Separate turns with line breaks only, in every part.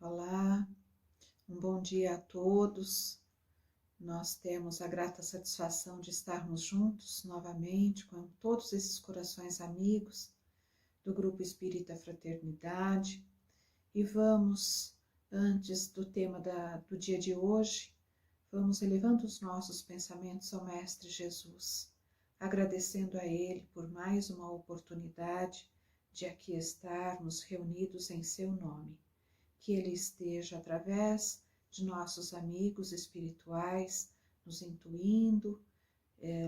Olá, um bom dia a todos. Nós temos a grata satisfação de estarmos juntos novamente com todos esses corações amigos do Grupo Espírita Fraternidade e vamos, antes do tema do dia de hoje, vamos elevando os nossos pensamentos ao Mestre Jesus, agradecendo a Ele por mais uma oportunidade de aqui estarmos reunidos em seu nome. Que Ele esteja através de nossos amigos espirituais, nos intuindo,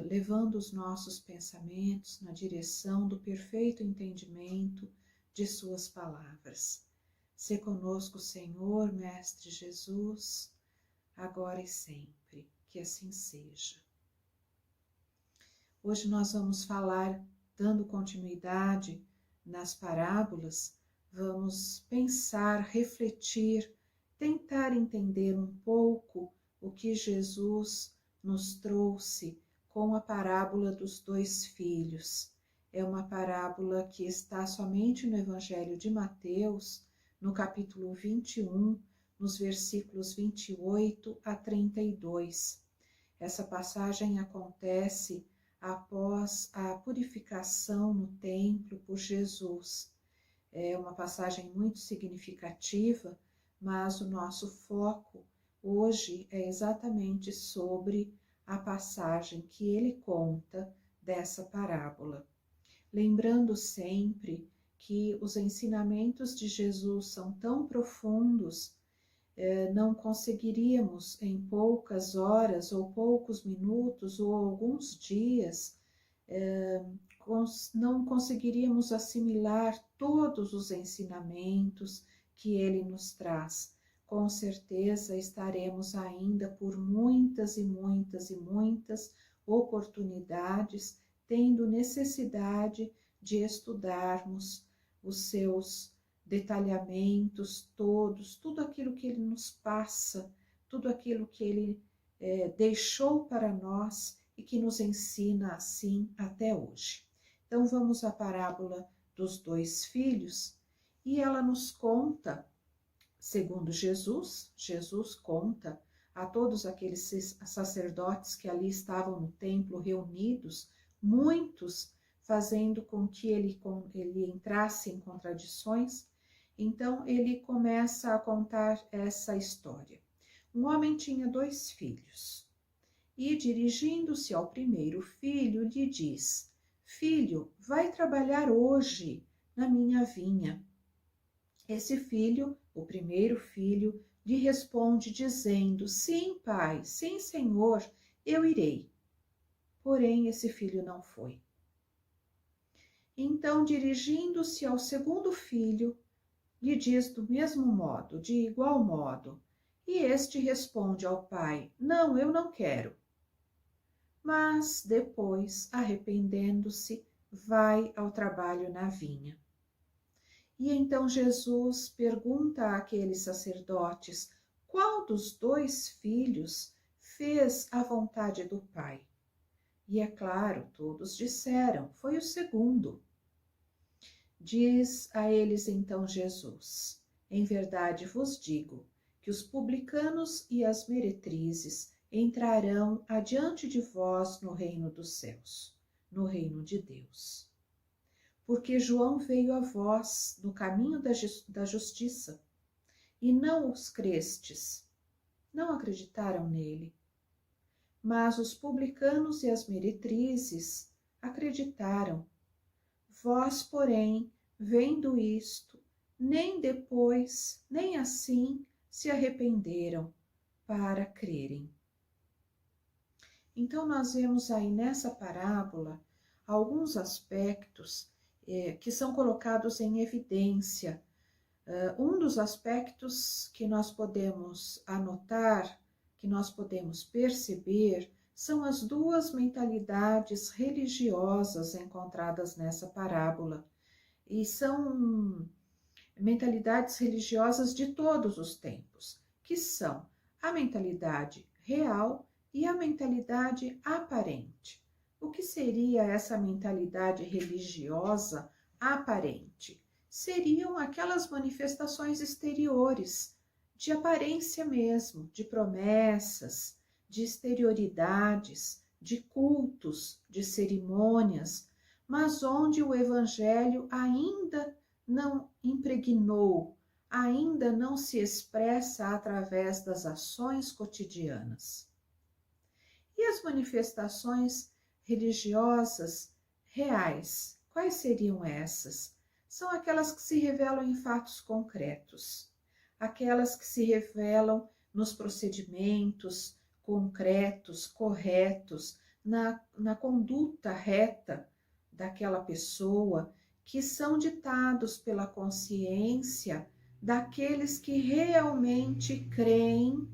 levando os nossos pensamentos na direção do perfeito entendimento de suas palavras. Se conosco, Senhor, Mestre Jesus, agora e sempre, que assim seja. Hoje nós vamos falar, dando continuidade nas parábolas, vamos pensar, refletir, tentar entender um pouco o que Jesus nos trouxe com a parábola dos dois filhos. É uma parábola que está somente no Evangelho de Mateus, no capítulo 21, nos versículos 28 a 32. Essa passagem acontece após a purificação no templo por Jesus. É uma passagem muito significativa, mas o nosso foco hoje é exatamente sobre a passagem que ele conta dessa parábola. Lembrando sempre que os ensinamentos de Jesus são tão profundos, não conseguiríamos em poucas horas ou poucos minutos ou alguns dias não conseguiríamos assimilar todos os ensinamentos que ele nos traz. Com certeza estaremos ainda por muitas e muitas e muitas oportunidades tendo necessidade de estudarmos os seus detalhamentos todos, tudo aquilo que ele nos passa, tudo aquilo que ele deixou para nós e que nos ensina assim até hoje. Então vamos à parábola dos dois filhos e ela nos conta, segundo Jesus conta a todos aqueles sacerdotes que ali estavam no templo reunidos, muitos fazendo com que ele entrasse em contradições. Então ele começa a contar essa história. Um homem tinha dois filhos. E, dirigindo-se ao primeiro filho, lhe diz: Filho, vai trabalhar hoje na minha vinha. Esse filho, o primeiro filho, lhe responde dizendo: Sim, pai, sim, senhor, eu irei. Porém, esse filho não foi. Então, dirigindo-se ao segundo filho, lhe diz do mesmo modo, de igual modo. E este responde ao pai: Não, eu não quero. Mas depois, arrependendo-se, vai ao trabalho na vinha. E então Jesus pergunta àqueles sacerdotes qual dos dois filhos fez a vontade do Pai. E é claro, todos disseram, foi o segundo. Diz a eles então Jesus: Em verdade vos digo que os publicanos e as meretrizes entrarão adiante de vós no reino dos céus, no reino de Deus. Porque João veio a vós no caminho da justiça, e não os crestes, não acreditaram nele. Mas os publicanos e as meretrizes acreditaram. Vós, porém, vendo isto, nem depois, nem assim se arrependeram para crerem. Então, nós vemos aí nessa parábola alguns aspectos que são colocados em evidência. Um dos aspectos que nós podemos anotar, que nós podemos perceber, são as duas mentalidades religiosas encontradas nessa parábola. E são mentalidades religiosas de todos os tempos, que são a mentalidade real e a mentalidade aparente. O que seria essa mentalidade religiosa aparente? Seriam aquelas manifestações exteriores, de aparência mesmo, de promessas, de exterioridades, de cultos, de cerimônias, mas onde o Evangelho ainda não impregnou, ainda não se expressa através das ações cotidianas. E as manifestações religiosas reais, quais seriam essas? São aquelas que se revelam em fatos concretos, aquelas que se revelam nos procedimentos concretos, corretos, na conduta reta daquela pessoa, que são ditados pela consciência daqueles que realmente creem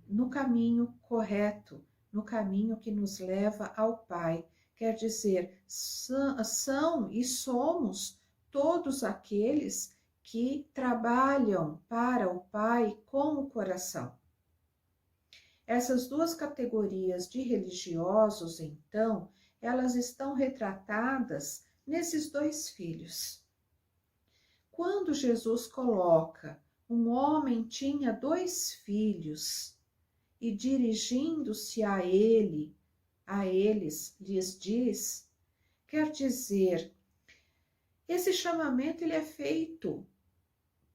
no caminho correto, no caminho que nos leva ao Pai. Quer dizer, são e somos todos aqueles que trabalham para o Pai com o coração. Essas duas categorias de religiosos, então, elas estão retratadas nesses dois filhos. Quando Jesus coloca um homem tinha 2 filhos e dirigindo-se a eles, lhes diz, quer dizer, esse chamamento ele é feito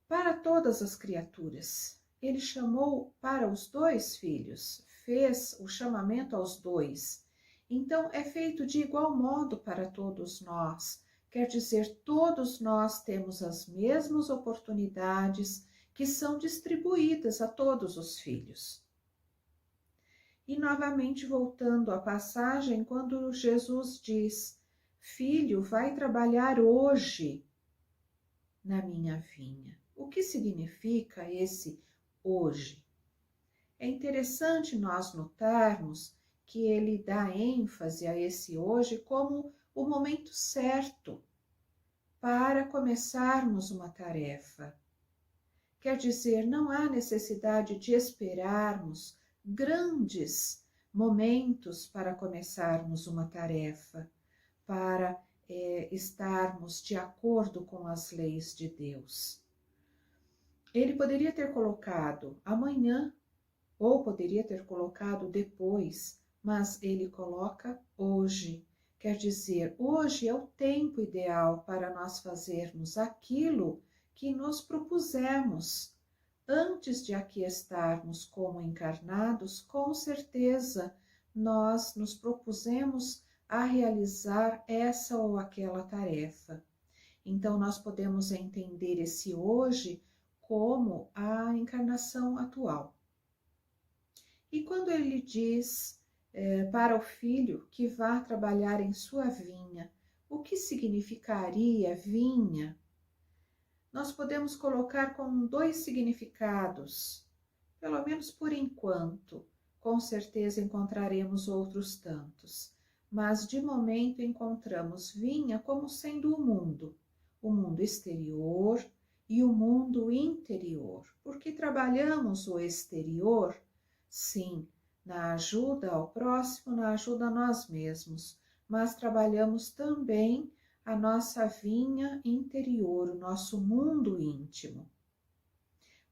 para todas as criaturas. Ele chamou para os 2 filhos, fez o chamamento aos 2. Então, é feito de igual modo para todos nós. Quer dizer, todos nós temos as mesmas oportunidades que são distribuídas a todos os filhos. E novamente voltando à passagem, quando Jesus diz, filho, vai trabalhar hoje na minha vinha. O que significa esse hoje? É interessante nós notarmos que ele dá ênfase a esse hoje como o momento certo para começarmos uma tarefa. Quer dizer, não há necessidade de esperarmos grandes momentos para começarmos uma tarefa, para estarmos de acordo com as leis de Deus. Ele poderia ter colocado amanhã, ou poderia ter colocado depois, mas ele coloca hoje. Quer dizer, hoje é o tempo ideal para nós fazermos aquilo que nos propusemos. Antes de aqui estarmos como encarnados, com certeza nós nos propusemos a realizar essa ou aquela tarefa. Então, nós podemos entender esse hoje como a encarnação atual. E quando ele diz para o filho que vá trabalhar em sua vinha, o que significaria vinha? Nós podemos colocar com 2 significados, pelo menos por enquanto. Com certeza encontraremos outros tantos, mas de momento encontramos vinha como sendo o mundo exterior e o mundo interior. Porque trabalhamos o exterior, sim, na ajuda ao próximo, na ajuda a nós mesmos, mas trabalhamos também a nossa vinha interior, o nosso mundo íntimo.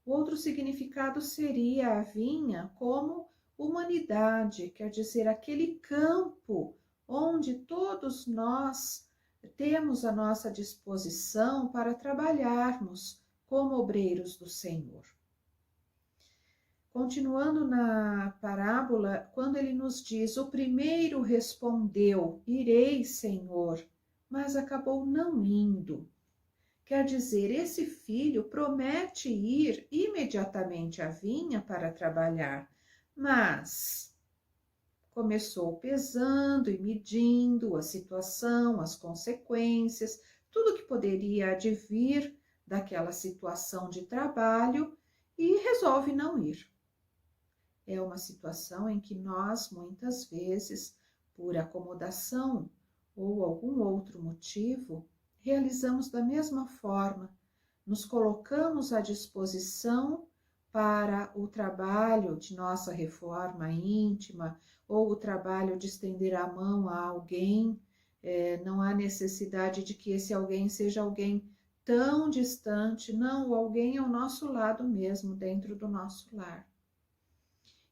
O outro significado seria a vinha como humanidade, quer dizer, aquele campo onde todos nós temos a nossa disposição para trabalharmos como obreiros do Senhor. Continuando na parábola, quando ele nos diz, o primeiro respondeu, irei, Senhor, mas acabou não indo. Quer dizer, esse filho promete ir imediatamente à vinha para trabalhar, mas começou pesando e medindo a situação, as consequências, tudo que poderia advir daquela situação de trabalho e resolve não ir. É uma situação em que nós, muitas vezes, por acomodação ou algum outro motivo, realizamos da mesma forma, nos colocamos à disposição para o trabalho de nossa reforma íntima ou o trabalho de estender a mão a alguém. Não há necessidade de que esse alguém seja alguém tão distante, não, o alguém ao nosso lado mesmo, dentro do nosso lar.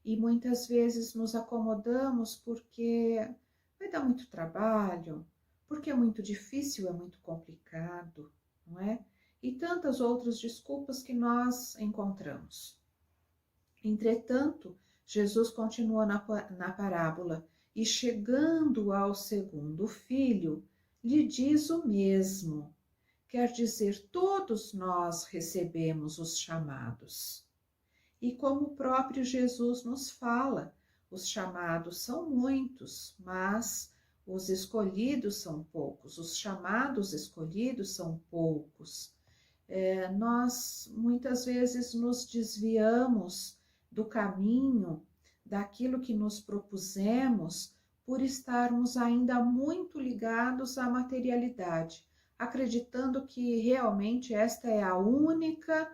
E muitas vezes nos acomodamos porque vai dar muito trabalho, porque é muito difícil, é muito complicado, não é? E tantas outras desculpas que nós encontramos. Entretanto, Jesus continua na parábola e, chegando ao segundo filho, lhe diz o mesmo. Quer dizer, todos nós recebemos os chamados. E como o próprio Jesus nos fala, os chamados são muitos, mas os escolhidos são poucos, os chamados escolhidos são poucos. Nós muitas vezes nos desviamos do caminho, daquilo que nos propusemos, por estarmos ainda muito ligados à materialidade, acreditando que realmente esta é a única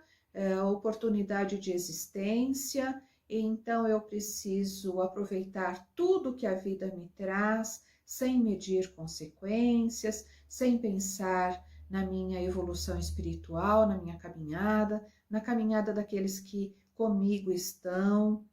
oportunidade de existência, e então eu preciso aproveitar tudo que a vida me traz, sem medir consequências, sem pensar na minha evolução espiritual, na minha caminhada, na caminhada daqueles que comigo estão.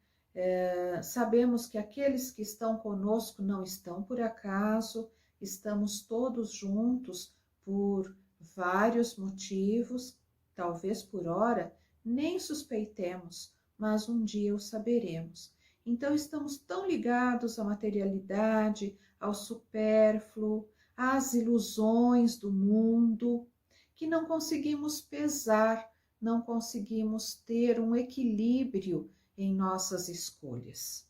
Sabemos que aqueles que estão conosco não estão por acaso, estamos todos juntos por vários motivos, talvez por hora nem suspeitemos, mas um dia o saberemos. Então estamos tão ligados à materialidade, ao supérfluo, às ilusões do mundo, que não conseguimos pesar, não conseguimos ter um equilíbrio em nossas escolhas.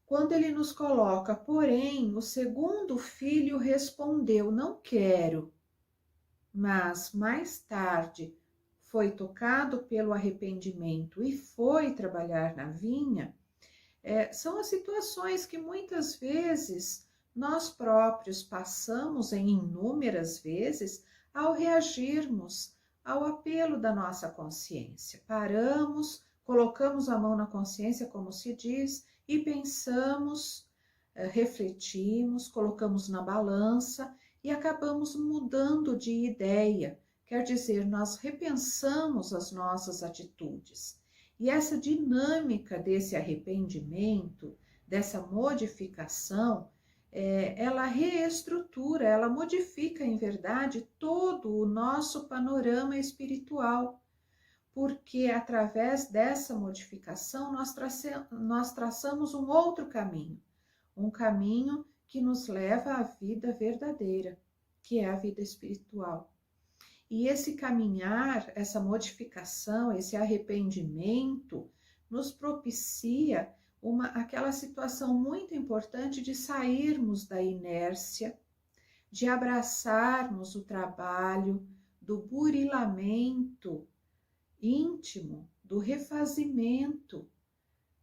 Quando ele nos coloca, porém, o segundo filho respondeu, não quero, mas mais tarde foi tocado pelo arrependimento e foi trabalhar na vinha, são as situações que muitas vezes nós próprios passamos em inúmeras vezes ao reagirmos ao apelo da nossa consciência. Paramos, colocamos a mão na consciência, como se diz, e pensamos, refletimos, colocamos na balança e acabamos mudando de ideia. Quer dizer, nós repensamos as nossas atitudes. E essa dinâmica desse arrependimento, dessa modificação, ela reestrutura, ela modifica, em verdade, todo o nosso panorama espiritual, porque através dessa modificação nós traçamos um outro caminho, um caminho que nos leva à vida verdadeira, que é a vida espiritual. E esse caminhar, essa modificação, esse arrependimento, nos propicia aquela situação muito importante de sairmos da inércia, de abraçarmos o trabalho, do burilamento íntimo, do refazimento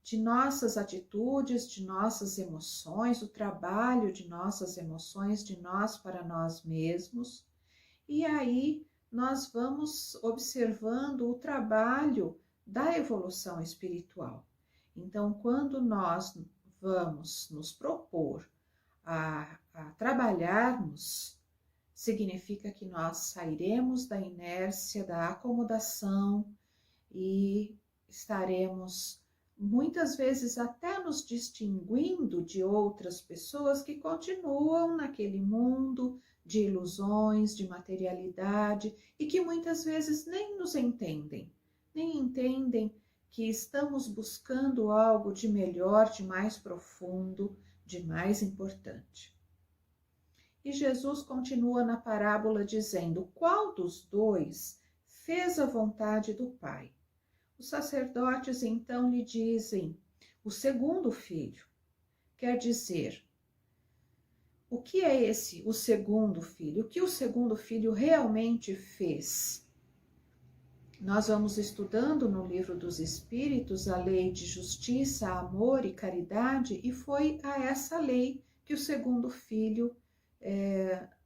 de nossas atitudes, de nossas emoções, o trabalho de nossas emoções, de nós para nós mesmos. E aí nós vamos observando o trabalho da evolução espiritual. Então, quando nós vamos nos propor a trabalharmos, significa que nós sairemos da inércia, da acomodação e estaremos muitas vezes até nos distinguindo de outras pessoas que continuam naquele mundo de ilusões, de materialidade e que muitas vezes nem nos entendem, nem entendem que estamos buscando algo de melhor, de mais profundo, de mais importante. E Jesus continua na parábola dizendo: qual dos dois fez a vontade do Pai? Os sacerdotes então lhe dizem: o segundo filho. Quer dizer, o que é esse, o segundo filho? O que o segundo filho realmente fez? Nós vamos estudando no Livro dos Espíritos a lei de justiça, amor e caridade, e foi a essa lei que o segundo filho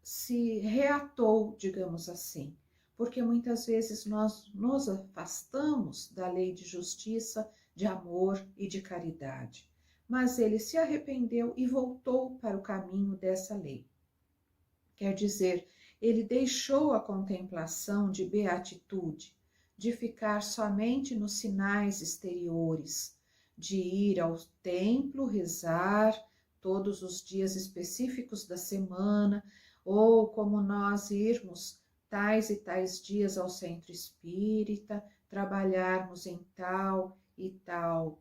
se reatou, digamos assim, porque muitas vezes nós nos afastamos da lei de justiça, de amor e de caridade. Mas ele se arrependeu e voltou para o caminho dessa lei. Quer dizer, Ele deixou a contemplação de beatitude, de ficar somente nos sinais exteriores, de ir ao templo rezar todos os dias específicos da semana, ou como nós irmos tais e tais dias ao centro espírita, trabalharmos em tal e tal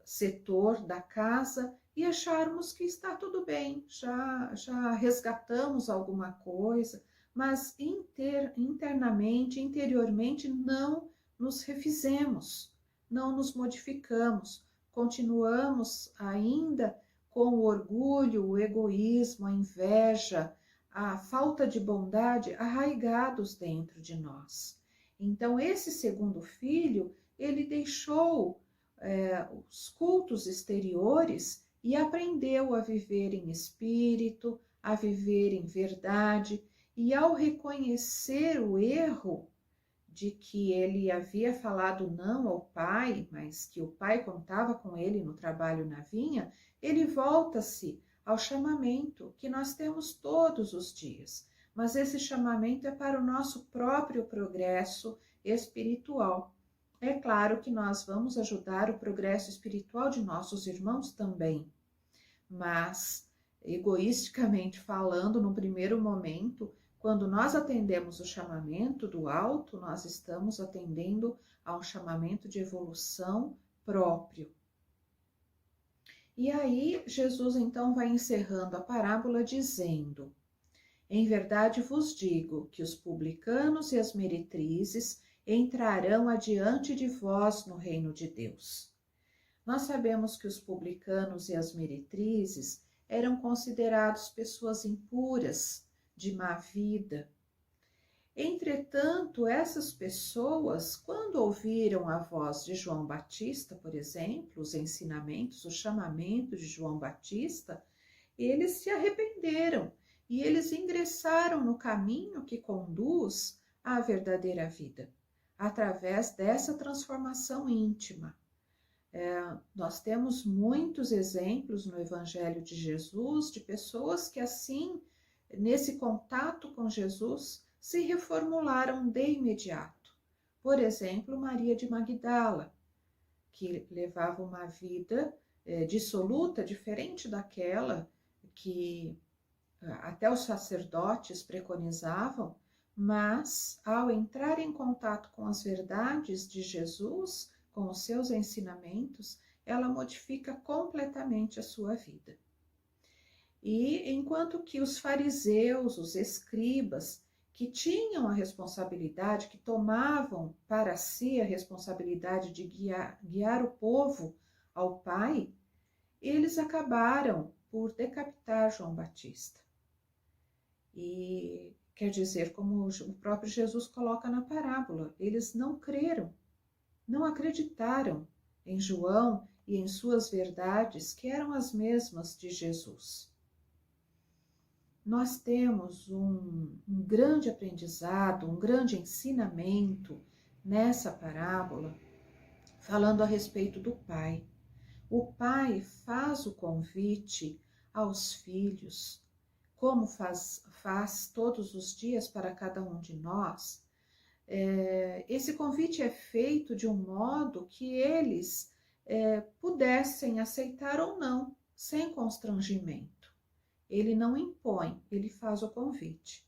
setor da casa e acharmos que está tudo bem, já resgatamos alguma coisa, mas internamente, interiormente, não nos refizemos, não nos modificamos, continuamos ainda com o orgulho, o egoísmo, a inveja, a falta de bondade arraigados dentro de nós. Então, esse segundo filho, ele deixou os cultos exteriores e aprendeu a viver em espírito, a viver em verdade, e ao reconhecer o erro de que ele havia falado não ao pai, mas que o pai contava com ele no trabalho na vinha, ele volta-se ao chamamento que nós temos todos os dias. Mas esse chamamento é para o nosso próprio progresso espiritual. É claro que nós vamos ajudar o progresso espiritual de nossos irmãos também, mas, egoisticamente falando, no primeiro momento, quando nós atendemos o chamamento do alto, nós estamos atendendo a um chamamento de evolução próprio. E aí, Jesus então vai encerrando a parábola dizendo: em verdade vos digo que os publicanos e as meretrizes entrarão adiante de vós no reino de Deus. Nós sabemos que os publicanos e as meretrizes eram considerados pessoas impuras, de má vida. Entretanto, essas pessoas, quando ouviram a voz de João Batista, por exemplo, os ensinamentos, o chamamento de João Batista, eles se arrependeram e eles ingressaram no caminho que conduz à verdadeira vida, através dessa transformação íntima. Nós temos muitos exemplos no Evangelho de Jesus de pessoas que assim, nesse contato com Jesus, se reformularam de imediato. Por exemplo, Maria de Magdala, que levava uma vida dissoluta, diferente daquela que até os sacerdotes preconizavam, mas ao entrar em contato com as verdades de Jesus, com os seus ensinamentos, ela modifica completamente a sua vida. E enquanto que os fariseus, os escribas, que tinham a responsabilidade, que tomavam para si a responsabilidade de guiar o povo ao Pai, eles acabaram por decapitar João Batista. E quer dizer, como o próprio Jesus coloca na parábola, eles não creram, não acreditaram em João e em suas verdades, que eram as mesmas de Jesus. Nós temos um grande aprendizado, um grande ensinamento nessa parábola, falando a respeito do Pai. O Pai faz o convite aos filhos, como faz todos os dias para cada um de nós. Esse convite é feito de um modo que eles pudessem aceitar ou não, sem constrangimento. Ele não impõe, ele faz o convite.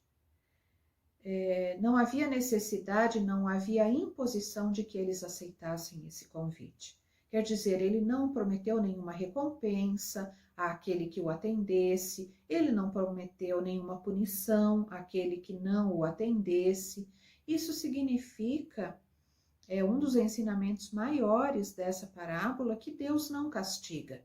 Não havia necessidade, não havia imposição de que eles aceitassem esse convite. Quer dizer, ele não prometeu nenhuma recompensa àquele que o atendesse, ele não prometeu nenhuma punição àquele que não o atendesse. Isso significa, um dos ensinamentos maiores dessa parábola, que Deus não castiga.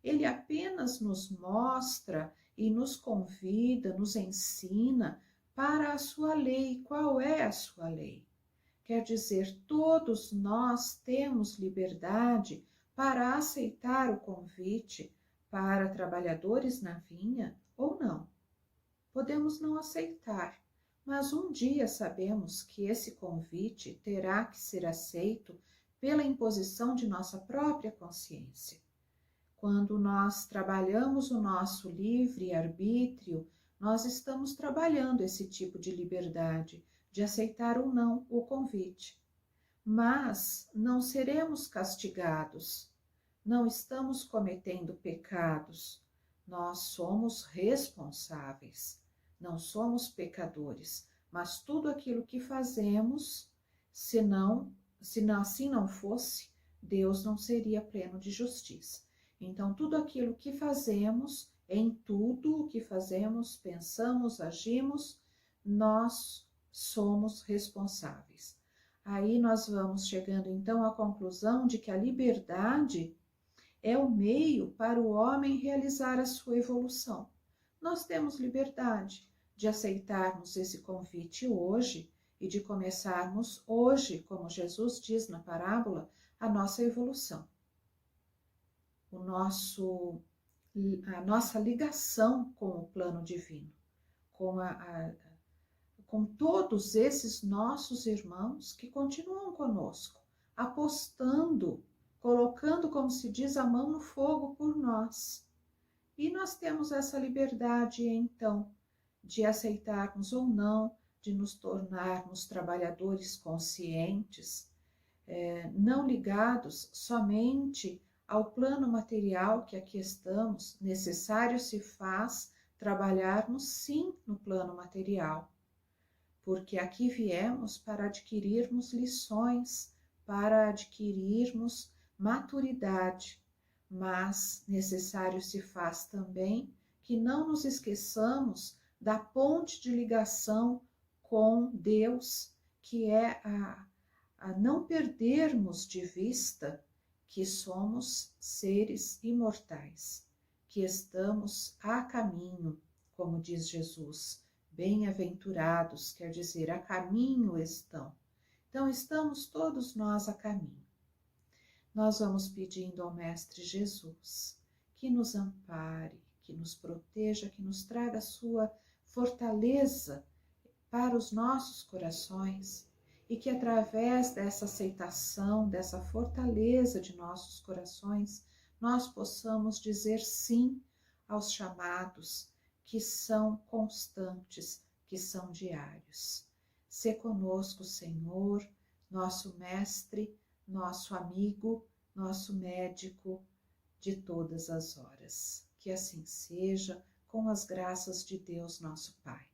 Ele apenas nos mostra e nos convida, nos ensina para a sua lei. Qual é a sua lei? Quer dizer, todos nós temos liberdade para aceitar o convite para trabalhadores na vinha ou não. Podemos não aceitar, mas um dia sabemos que esse convite terá que ser aceito pela imposição de nossa própria consciência. Quando nós trabalhamos o nosso livre-arbítrio, nós estamos trabalhando esse tipo de liberdade, de aceitar ou não o convite. Mas não seremos castigados, não estamos cometendo pecados, nós somos responsáveis, não somos pecadores, mas tudo aquilo que fazemos, se assim não fosse, Deus não seria pleno de justiça. Então, tudo aquilo que fazemos, em tudo o que fazemos, pensamos, agimos, nós somos responsáveis. Aí nós vamos chegando então à conclusão de que a liberdade é o meio para o homem realizar a sua evolução. Nós temos liberdade de aceitarmos esse convite hoje e de começarmos hoje, como Jesus diz na parábola, a nossa evolução. A nossa ligação com o plano divino, com todos esses nossos irmãos que continuam conosco, apostando, colocando, como se diz, a mão no fogo por nós. E nós temos essa liberdade, então, de aceitarmos ou não, de nos tornarmos trabalhadores conscientes, não ligados somente ao plano material que aqui estamos. Necessário se faz trabalharmos sim no plano material, porque aqui viemos para adquirirmos lições, para adquirirmos maturidade, mas necessário se faz também que não nos esqueçamos da ponte de ligação com Deus, que é a não perdermos de vista que somos seres imortais, que estamos a caminho, como diz Jesus. Bem-aventurados, quer dizer, a caminho estão. Então, estamos todos nós a caminho. Nós vamos pedindo ao Mestre Jesus que nos ampare, que nos proteja, que nos traga a sua fortaleza para os nossos corações e que através dessa aceitação, dessa fortaleza de nossos corações, nós possamos dizer sim aos chamados que são constantes, que são diários. Sê conosco, Senhor, nosso mestre, nosso amigo, nosso médico de todas as horas. Que assim seja, com as graças de Deus, nosso Pai.